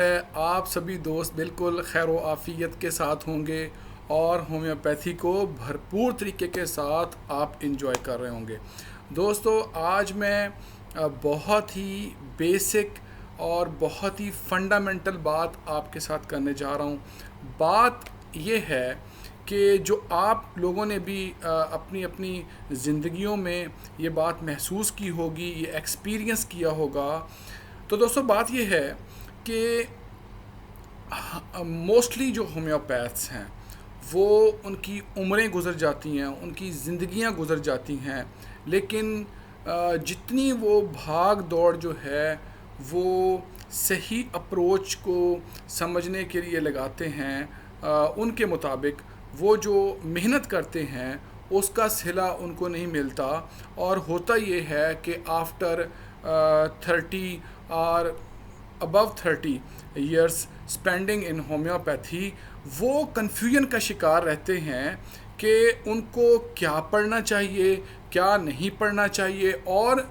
आप सभी दोस्त बिल्कुल खैर व आफ़ियत के साथ होंगे और होम्योपैथी को भरपूर तरीके के साथ आप इंजॉय कर रहे होंगे। दोस्तों, आज मैं बहुत ही बेसिक और बहुत ही फंडामेंटल बात आपके साथ करने जा रहा हूँ। बात ये है कि जो आप लोगों ने भी अपनी अपनी ज़िंदगियों में ये बात महसूस की होगी, ये एक्सपीरियंस किया होगा। तो दोस्तों, बात ये है कि मोस्टली जो होम्योपैथ्स हैं वो उनकी उम्रें गुज़र जाती हैं, उनकी ज़िंदगियां गुज़र जाती हैं, लेकिन जितनी वो भाग दौड़ जो है वो सही अप्रोच को समझने के लिए लगाते हैं, उनके मुताबिक वो जो मेहनत करते हैं उसका सिला उनको नहीं मिलता। और होता ये है कि आफ्टर 30 और above 30 years spending in homeopathy वो कन्फ्यूजन का शिकार रहते हैं कि उनको क्या पढ़ना चाहिए, क्या नहीं पढ़ना चाहिए, और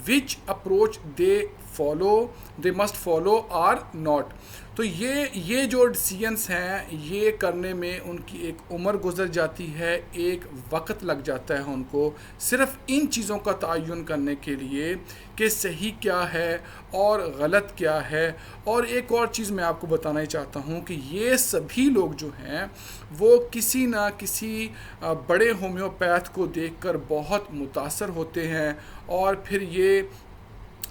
which approach they must follow or not. तो ये जो डिसीजंस हैं ये करने में उनकी एक उम्र गुजर जाती है, एक वक्त लग जाता है उनको सिर्फ इन चीज़ों का तयन करने के लिए कि सही क्या है और गलत क्या है। और एक और चीज़ मैं आपको बताना ही चाहता हूँ कि ये सभी लोग जो हैं वो किसी ना किसी बड़े होम्योपैथ को देखकर बहुत मुतासर होते हैं और फिर ये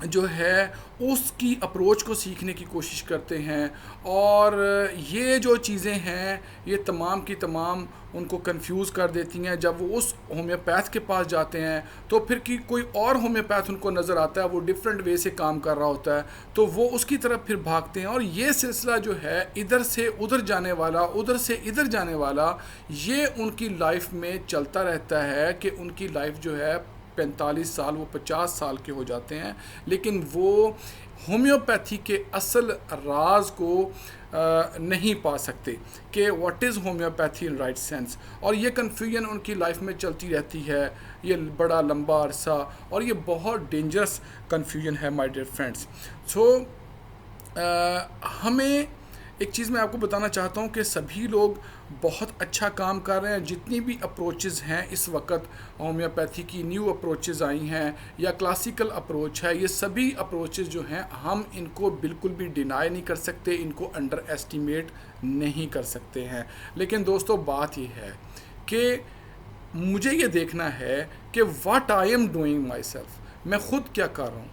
जो है उसकी अप्रोच को सीखने की कोशिश करते हैं। और ये जो चीज़ें हैं ये तमाम की तमाम उनको कंफ्यूज कर देती हैं। जब वो उस होम्योपैथ के पास जाते हैं तो फिर कि कोई और होम्योपैथ उनको नज़र आता है, वो डिफरेंट वे से काम कर रहा होता है, तो वो उसकी तरफ फिर भागते हैं। और ये सिलसिला जो है इधर से उधर जाने वाला, उधर से इधर जाने वाला, ये उनकी लाइफ में चलता रहता है कि उनकी लाइफ जो है 45 साल वो 50 साल के हो जाते हैं, लेकिन वो होम्योपैथी के असल राज को नहीं पा सकते कि what is homeopathy in right sense. और ये कन्फ्यूजन उनकी लाइफ में चलती रहती है, ये बड़ा लंबा अरसा, और ये बहुत डेंजरस कन्फ्यूजन है माय डियर फ्रेंड्स। सो हमें एक चीज़ मैं आपको बताना चाहता हूँ कि सभी लोग बहुत अच्छा काम कर रहे हैं। जितनी भी अप्रोचेज़ हैं इस वक्त, होम्योपैथी की न्यू अप्रोचेज़ आई हैं या क्लासिकल अप्रोच है, ये सभी अप्रोचेज़ जो हैं हम इनको बिल्कुल भी डिनाई नहीं कर सकते, इनको अंडर एस्टिमेट नहीं कर सकते हैं। लेकिन दोस्तों, बात ये है कि मुझे ये देखना है कि what I am doing my self, मैं ख़ुद क्या कर रहा हूँ,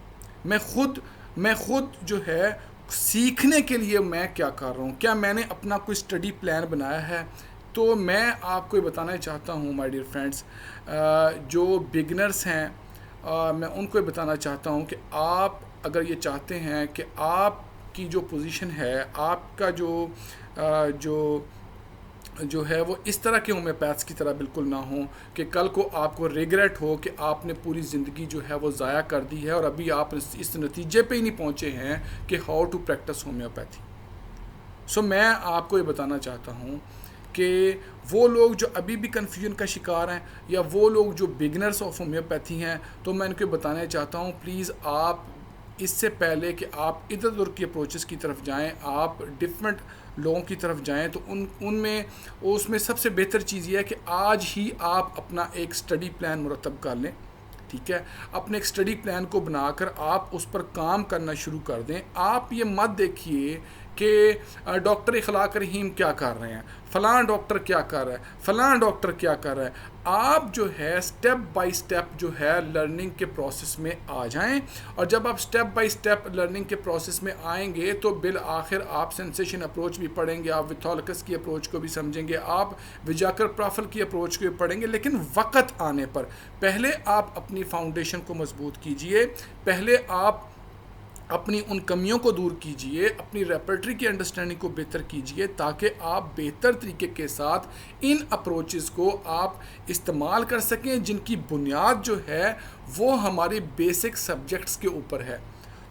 मैं खुद जो है सीखने के लिए मैं क्या कर रहा हूँ, क्या मैंने अपना कोई स्टडी प्लान बनाया है। तो मैं आपको ये बताना चाहता हूँ माय डियर फ्रेंड्स, जो बिगनर्स हैं मैं उनको ये बताना चाहता हूँ कि आप अगर ये चाहते हैं कि आपकी जो पोजीशन है, आपका जो है वो इस तरह के होम्योपैथ्स की तरह बिल्कुल ना हो कि कल को आपको रिग्रेट हो कि आपने पूरी ज़िंदगी जो है वो ज़ाया कर दी है और अभी आप इस नतीजे पे ही नहीं पहुँचे हैं कि हाउ टू प्रैक्टिस होम्योपैथी। सो मैं आपको ये बताना चाहता हूँ कि वो लोग जो अभी भी कन्फ्यूजन का शिकार हैं या वो लोग जो बिगनर्स ऑफ होम्योपैथी हैं, तो मैं इनको बताना चाहता हूँ, प्लीज़ आप इससे पहले कि आप इधर उधर की अप्रोचेस की तरफ जाएं, आप डिफरेंट लोगों की तरफ जाएं, तो उनमें उसमें सबसे बेहतर चीज़ ये है कि आज ही आप अपना एक स्टडी प्लान मुरतब कर लें। ठीक है, अपने एक स्टडी प्लान को बनाकर आप उस पर काम करना शुरू कर दें। आप ये मत देखिए कि डॉक्टर इखलाक रहीम क्या कर रहे हैं, फ़लाँ डॉक्टर क्या कर रहा है, फ़लाँ डॉक्टर क्या कर रहा है। आप जो है स्टेप बाय स्टेप जो है लर्निंग के प्रोसेस में आ जाएं, और जब आप स्टेप बाय स्टेप लर्निंग के प्रोसेस में आएंगे तो बिल आखिर आप सेंसेशन अप्रोच भी पढ़ेंगे, आप विथोलकस की अप्रोच को भी समझेंगे, आप विजाकर प्राफल की अप्रोच को भी पढ़ेंगे। लेकिन वक्त आने पर पहले आप अपनी फाउंडेशन को मजबूत कीजिए, पहले आप अपनी उन कमियों को दूर कीजिए, अपनी रेपर्टरी की अंडरस्टैंडिंग को बेहतर कीजिए, ताकि आप बेहतर तरीके के साथ इन अप्रोचेस को आप इस्तेमाल कर सकें, जिनकी बुनियाद जो है वो हमारे बेसिक सब्जेक्ट्स के ऊपर है।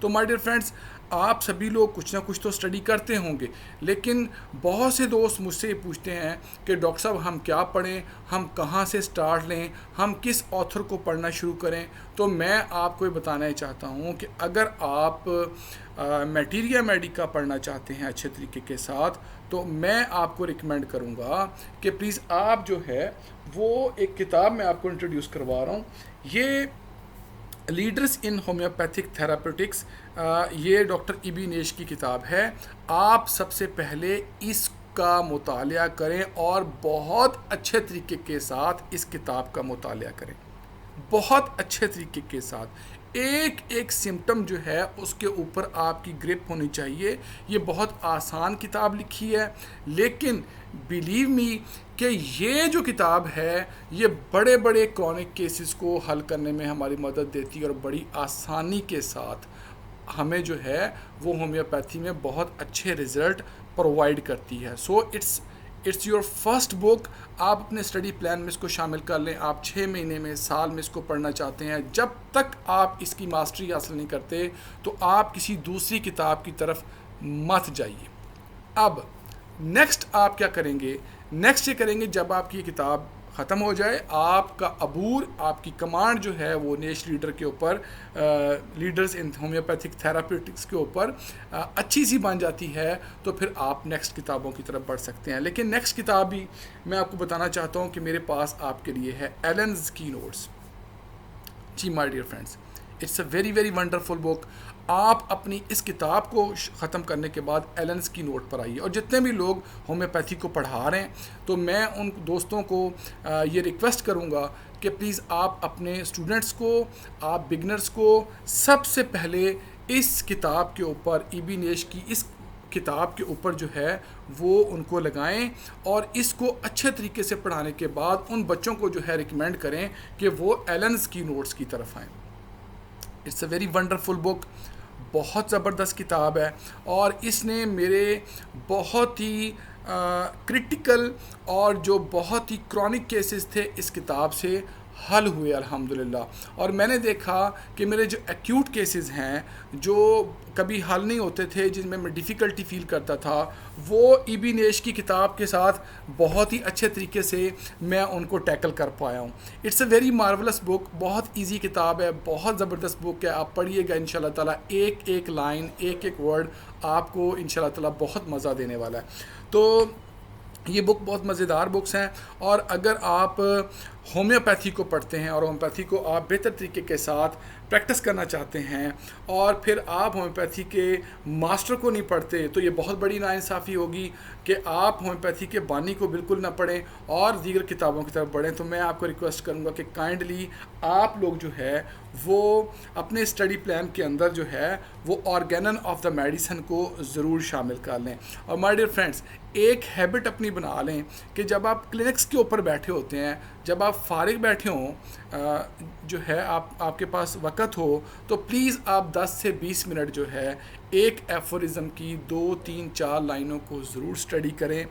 तो माय डियर फ्रेंड्स, आप सभी लोग कुछ ना कुछ तो स्टडी करते होंगे, लेकिन बहुत से दोस्त मुझसे ये पूछते हैं कि डॉक्टर साहब हम क्या पढ़ें, हम कहाँ से स्टार्ट लें, हम किस ऑथर को पढ़ना शुरू करें। तो मैं आपको ये बताना चाहता हूँ कि अगर आप मटेरिया मेडिका पढ़ना चाहते हैं अच्छे तरीके के साथ, तो मैं आपको रिकमेंड करूँगा कि प्लीज़ आप जो है वो एक किताब मैं आपको इंट्रोड्यूस करवा रहा हूँ। ये लीडर्स इन होम्योपैथिक थेरापेटिक्स, ये डॉक्टर इबी नेश की किताब है। आप सबसे पहले इसका मुतालिया करें और बहुत अच्छे तरीके के साथ इस किताब का मुतालिया करें, बहुत अच्छे तरीके के साथ। एक एक सिम्टम जो है उसके ऊपर आपकी ग्रिप होनी चाहिए। ये बहुत आसान किताब लिखी है, लेकिन बिलीव मी कि ये जो किताब है ये बड़े बड़े क्रॉनिक केसेस को हल करने में हमारी मदद देती है और बड़ी आसानी के साथ हमें जो है वो होम्योपैथी में बहुत अच्छे रिज़ल्ट प्रोवाइड करती है। So it's your first book. आप अपने स्टडी प्लान में इसको शामिल कर लें। आप 6 महीने में, साल में इसको पढ़ना चाहते हैं, जब तक आप इसकी मास्टरी हासिल नहीं करते तो आप किसी दूसरी किताब की तरफ मत जाइए। अब नेक्स्ट आप क्या करेंगे? नेक्स्ट ये करेंगे, जब आपकी ये किताब ख़त्म हो जाए, आपका अबूर, आपकी कमांड जो है वो नेश लीडर के ऊपर, लीडर्स इन होम्योपैथिक थेरापेटिक्स के ऊपर अच्छी सी बन जाती है, तो फिर आप नेक्स्ट किताबों की तरफ बढ़ सकते हैं। लेकिन नेक्स्ट किताब भी मैं आपको बताना चाहता हूँ कि मेरे पास आपके लिए है एलन्स की नोट्स। जी my dear friends, it's a very very wonderful book. आप अपनी इस किताब को ख़त्म करने के बाद एलन्स की नोट पर आइए। और जितने भी लोग होम्योपैथी को पढ़ा रहे हैं, तो मैं उन दोस्तों को ये रिक्वेस्ट करूँगा कि प्लीज़ आप अपने स्टूडेंट्स को, आप बिगनर्स को सबसे पहले इस किताब के ऊपर, इबी नेश की इस किताब के ऊपर जो है वो उनको लगाएं और इसको अच्छे तरीके से पढ़ाने के बाद उन बच्चों को जो है रिकमेंड करें कि वो एलन्स की नोट्स की तरफ आएँ। It's a very wonderful book, बहुत ज़बरदस्त किताब है और इसने मेरे बहुत ही क्रिटिकल और जो बहुत ही क्रॉनिक केसेस थे इस किताब से हल हुए अल्हम्दुलिल्लाह। और मैंने देखा कि मेरे जो एक्यूट केसेस हैं, जो कभी हल नहीं होते थे, जिनमें मैं डिफ़िकल्टी फ़ील करता था, वो इबी नेश की किताब के साथ बहुत ही अच्छे तरीके से मैं उनको टैकल कर पाया हूँ। It's a very marvellous book, बहुत इजी किताब है, बहुत ज़बरदस्त बुक है। आप पढ़िएगा इंशाल्लाह ताला, एक एक लाइन, एक एक वर्ड आपको इंशाल्लाह ताला बहुत मज़ा देने वाला है। तो ये बुक बहुत मज़ेदार बुक्स हैं। और अगर आप होम्योपैथी को पढ़ते हैं और होम्योपैथी को आप बेहतर तरीके के साथ प्रैक्टिस करना चाहते हैं और फिर आप होम्योपैथी के मास्टर को नहीं पढ़ते, तो ये बहुत बड़ी नाइंसाफ़ी होगी कि आप होम्योपैथी के बानी को बिल्कुल ना पढ़ें और दीगर किताबों की तरफ बढ़ें। तो मैं आपको रिक्वेस्ट करूँगा कि काइंडली आप लोग जो है वो अपने स्टडी प्लान के अंदर जो है वो ऑर्गेनन ऑफ द मेडिसिन को ज़रूर शामिल कर लें। और माय डियर फ्रेंड्स, एक हैबिट अपनी बना लें कि जब आप क्लिनिक्स के ऊपर बैठे होते हैं, जब आप फारिग बैठे हों, जो है आपके पास वक़्त हो, तो प्लीज़ आप 10 से 20 मिनट जो है एक एफोरिज़म की 2, 3, 4 लाइनों को ज़रूर स्टडी करें।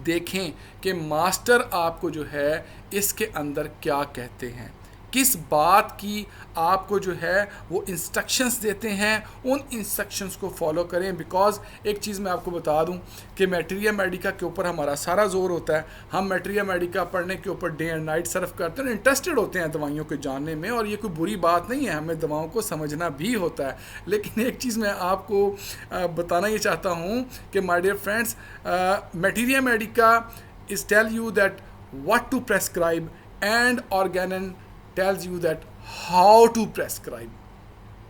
देखें कि मास्टर आपको जो है इसके अंदर क्या कहते हैं, किस बात की आपको जो है वो इंस्ट्रक्शंस देते हैं, उन इंस्ट्रक्शंस को फॉलो करें। बिकॉज़ एक चीज़ मैं आपको बता दूं कि मटेरिया मेडिका के ऊपर हमारा सारा जोर होता है। हम मटेरिया मेडिका पढ़ने के ऊपर डे एंड नाइट सर्फ करते हैं, इंटरेस्टेड होते हैं दवाइयों को जानने में, और ये कोई बुरी बात नहीं है, हमें दवाओं को समझना भी होता है। लेकिन एक चीज़ मैं आपको बताना ये चाहता हूँ कि my dear friends, materia medica is tell you that what to prescribe and organon tells you that how to prescribe।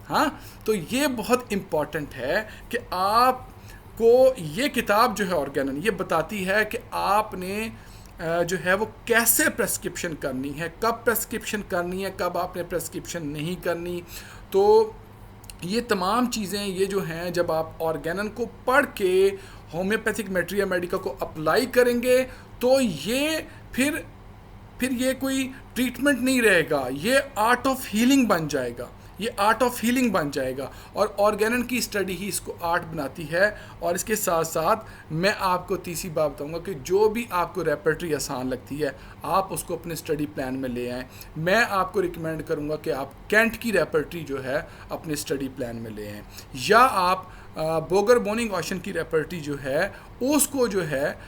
हाँ, तो ये बहुत इम्पॉर्टेंट है कि आपको ये किताब जो है ऑर्गेनन, ये बताती है कि आपने जो है वो कैसे प्रेस्क्रिप्शन करनी है, कब प्रेस्क्रिप्शन करनी है, कब आपने प्रेस्क्रिप्शन नहीं करनी। तो ये तमाम चीज़ें ये जो हैं, जब आप ऑर्गेनन को पढ़ के होम्योपैथिक मटेरिया मेडिका को अप्लाई करेंगे, तो ये फिर ये कोई ट्रीटमेंट नहीं रहेगा, ये आर्ट ऑफ हीलिंग बन जाएगा, ये आर्ट ऑफ हीलिंग बन जाएगा। और ऑर्गेनन की स्टडी ही इसको आर्ट बनाती है। और इसके साथ साथ मैं आपको तीसरी बात बताऊंगा कि जो भी आपको रेपर्टरी आसान लगती है, आप उसको अपने स्टडी प्लान में ले आएँ। मैं आपको रिकमेंड करूंगा कि आप कैंट की रेपर्टरी जो है अपने स्टडी प्लान में ले आएँ, या आप बोगर बोनिंग ऑशन की रेपर्टरी जो है उसको जो है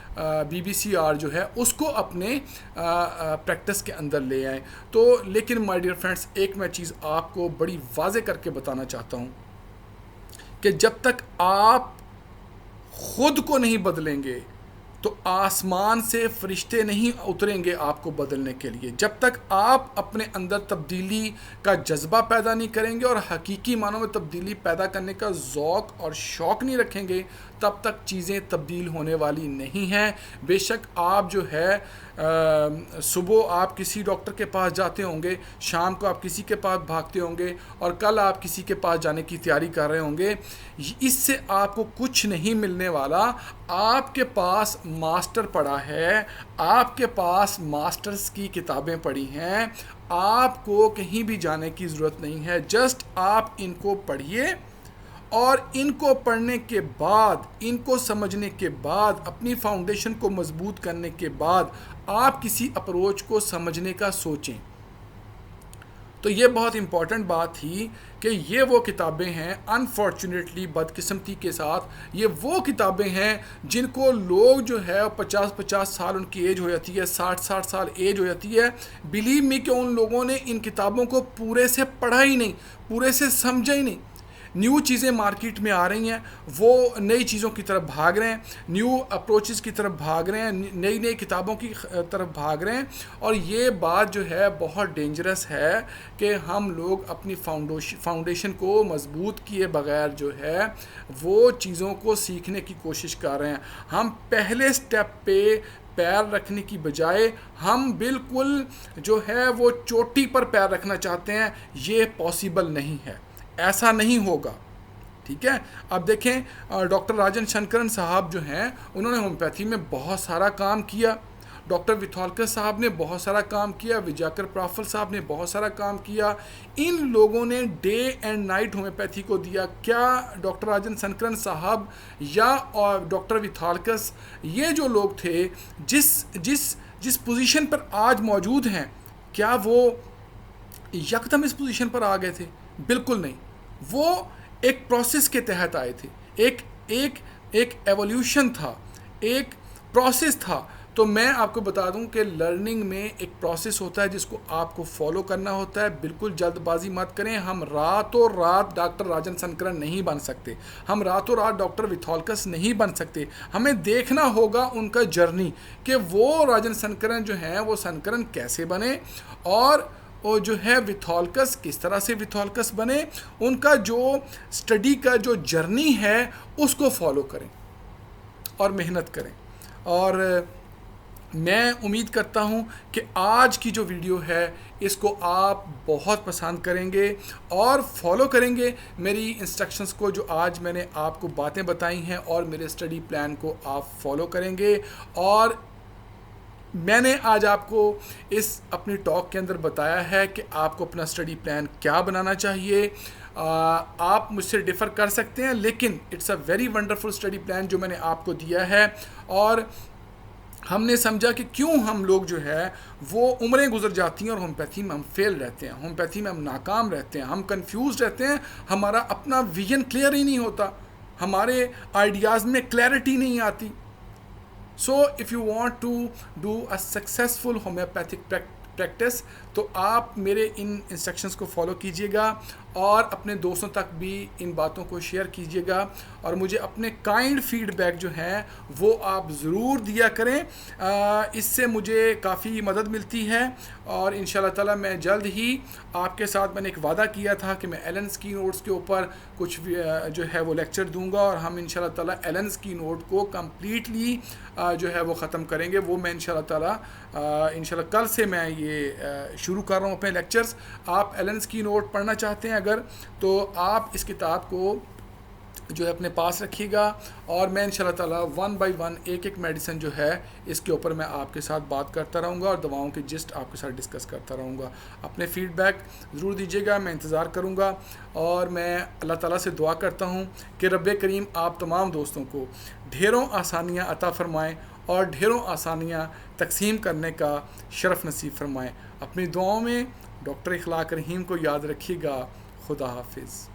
BBCR जो है उसको अपने प्रैक्टिस के अंदर ले आएँ। तो लेकिन माय डियर फ्रेंड्स, एक मैं चीज़ आपको बड़ी वाज़े करके बताना चाहता हूँ कि जब तक आप खुद को नहीं बदलेंगे तो आसमान से फरिश्ते नहीं उतरेंगे आपको बदलने के लिए। जब तक आप अपने अंदर तब्दीली का जज्बा पैदा नहीं करेंगे और हकीकी मानों में तब्दीली पैदा करने का ज़ौक़ और शौक़ नहीं रखेंगे, तब तक चीज़ें तब्दील होने वाली नहीं हैं। बेशक आप जो है सुबह आप किसी डॉक्टर के पास जाते होंगे, शाम को आप किसी के पास भागते होंगे और कल आप किसी के पास जाने की तैयारी कर रहे होंगे। इससे आपको कुछ नहीं मिलने वाला। आपके पास मास्टर पढ़ा है, आपके पास मास्टर्स की किताबें पढ़ी हैं, आपको कहीं भी जाने की ज़रूरत नहीं है। जस्ट आप इनको पढ़िए और इनको पढ़ने के बाद, इनको समझने के बाद, अपनी फाउंडेशन को मजबूत करने के बाद आप किसी अप्रोच को समझने का सोचें। तो ये बहुत इम्पॉर्टेंट बात थी कि ये वो किताबें हैं, अनफॉर्चुनेटली बदकिस्मती के साथ ये वो किताबें हैं जिनको लोग जो है 50-50 साल उनकी एज हो जाती है, 60-60 साल एज हो जाती है। बिलीव मी कि उन लोगों ने इन किताबों को पूरे से पढ़ा ही नहीं, पूरे से समझा ही नहीं। न्यू चीज़ें मार्केट में आ रही हैं, वो नई चीज़ों की तरफ भाग रहे हैं, न्यू अप्रोचेस की तरफ भाग रहे हैं, नई नई किताबों की तरफ भाग रहे हैं। और ये बात जो है बहुत डेंजरस है कि हम लोग अपनी फाउंडेशन को मजबूत किए बगैर जो है वो चीज़ों को सीखने की कोशिश कर रहे हैं। हम पहले स्टेप पे पैर रखने की बजाय हम बिल्कुल जो है वो चोटी पर पैर रखना चाहते हैं। ये पॉसिबल नहीं है, ऐसा नहीं होगा। ठीक है, अब देखें डॉक्टर राजन शंकरन साहब जो हैं उन्होंने होम्योपैथी में बहुत सारा काम किया, डॉक्टर विथोलकर साहब ने बहुत सारा काम किया, विजयकर प्राफल साहब ने बहुत सारा काम किया। इन लोगों ने डे एंड नाइट होम्योपैथी को दिया। क्या डॉक्टर राजन शंकरन साहब या और डॉक्टर विथोलकर, ये जो लोग थे जिस पोजीशन पर आज मौजूद हैं, क्या वो यकदम इस पोजीशन पर आ गए थे? बिल्कुल नहीं। वो एक प्रोसेस के तहत आए थे, एक एवोल्यूशन था, एक प्रोसेस था। तो मैं आपको बता दूं कि लर्निंग में एक प्रोसेस होता है जिसको आपको फॉलो करना होता है। बिल्कुल जल्दबाजी मत करें। हम रातों रात डॉक्टर राजन शंकरन नहीं बन सकते, हम रातों रात डॉक्टर विथोलकर नहीं बन सकते। हमें देखना होगा उनका जर्नी कि वो राजन शंकरन जो हैं वो शंकरन कैसे बने और जो है विथोलकर किस तरह से विथोलकर बने। उनका जो स्टडी का जो जर्नी है उसको फॉलो करें और मेहनत करें। और मैं उम्मीद करता हूं कि आज की जो वीडियो है इसको आप बहुत पसंद करेंगे और फॉलो करेंगे मेरी इंस्ट्रक्शंस को, जो आज मैंने आपको बातें बताई हैं, और मेरे स्टडी प्लान को आप फॉलो करेंगे। और मैंने आज आपको इस अपनी टॉक के अंदर बताया है कि आपको अपना स्टडी प्लान क्या बनाना चाहिए। आप मुझसे डिफ़र कर सकते हैं, लेकिन it's a very wonderful study plan जो मैंने आपको दिया है। और हमने समझा कि क्यों हम लोग जो है वो उम्रें गुजर जाती हैं और होम्योपैथी में हम फेल रहते हैं, होम्योपैथी में हम नाकाम रहते हैं, हम कंफ्यूज रहते हैं, हमारा अपना विजन क्लियर ही नहीं होता, हमारे आइडियाज़ में क्लैरिटी नहीं आती। So if you want to do a successful homeopathic practice, तो आप मेरे इन इंस्ट्रक्शंस को फॉलो कीजिएगा और अपने दोस्तों तक भी इन बातों को शेयर कीजिएगा। और मुझे अपने काइंड फीडबैक जो हैं वो आप ज़रूर दिया करें, इससे मुझे काफ़ी मदद मिलती है। और इंशाल्लाह ताला मैं जल्द ही आपके साथ, मैंने एक वादा किया था कि मैं एलन्स की नोट्स के ऊपर कुछ जो है वो लेक्चर दूंगा, और हम इंशाल्लाह ताला एलन्स की नोट को कम्प्लीटली जो है वो ख़त्म करेंगे। वो मैं इंशाल्लाह ताला इंशाल्लाह कल से मैं ये शुरू कर रहा हूँ अपने लेक्चर्स। आप एलन्स की नोट पढ़ना चाहते हैं अगर, तो आप इस किताब को जो है अपने पास रखिएगा, और मैं इंशाल्लाह ताला 1 बाय 1 एक मेडिसिन जो है इसके ऊपर मैं आपके साथ बात करता रहूँगा और दवाओं की जिस्ट आपके साथ डिस्कस करता रहूँगा। अपने फीडबैक ज़रूर दीजिएगा, मैं इंतज़ार करूँगा। और मैं अल्लाह ताला से दुआ करता हूँ कि रब्बे करीम आप तमाम दोस्तों को ढेरों आसानियाँ अता फ़रमाएँ और ढेरों आसानियाँ तकसीम करने का शरफ़ नसीब फ़रमाएँ। अपनी दुआओं में डॉक्टर इखलाक रहीम को याद रखिएगा। खुदा हाफिज़।